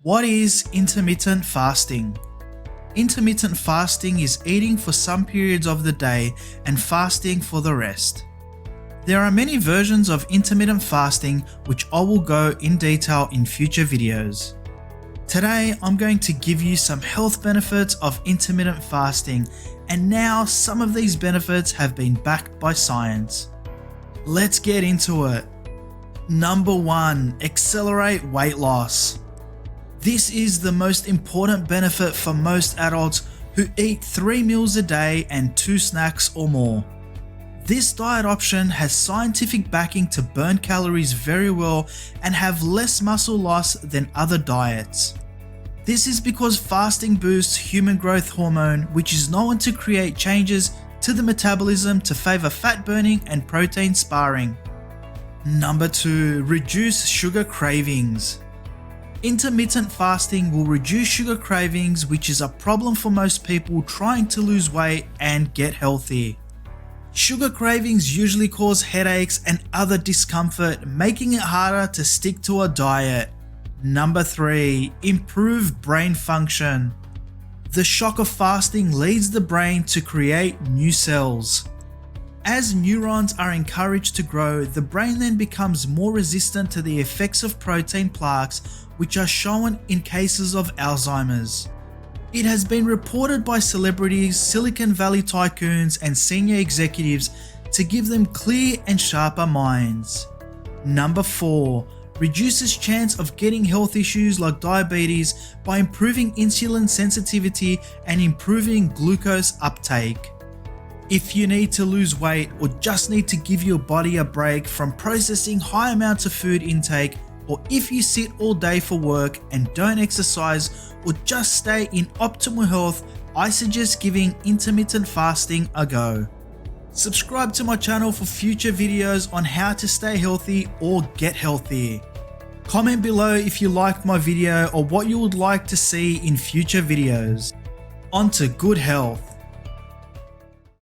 What is intermittent fasting? Intermittent fasting is eating for some periods of the day and fasting for the rest. There are many versions of intermittent fasting which I will go in detail in future videos. Today I'm going to give you some health benefits of intermittent fasting, and now some of these benefits have been backed by science. Let's get into it. Number 1. Accelerate weight loss. This is the most important benefit for most adults who eat 3 meals a day and 2 snacks or more. This diet option has scientific backing to burn calories very well and have less muscle loss than other diets. This is because fasting boosts human growth hormone, which is known to create changes to the metabolism to favor fat burning and protein sparing. Number 2. Reduce sugar cravings. Intermittent fasting will reduce sugar cravings, which is a problem for most people trying to lose weight and get healthy. Sugar cravings usually cause headaches and other discomfort, making it harder to stick to a diet. Number 3. Improve brain function. The shock of fasting leads the brain to create new cells. As neurons are encouraged to grow, the brain then becomes more resistant to the effects of protein plaques, which are shown in cases of Alzheimer's. It has been reported by celebrities, Silicon Valley tycoons, and senior executives to give them clear and sharper minds. Number 4. Reduces chance of getting health issues like diabetes by improving insulin sensitivity and improving glucose uptake. If you need to lose weight or just need to give your body a break from processing high amounts of food intake, or if you sit all day for work and don't exercise or just stay in optimal health, I suggest giving intermittent fasting a go. Subscribe to my channel for future videos on how to stay healthy or get healthy. Comment below if you liked my video or what you would like to see in future videos. On to good health.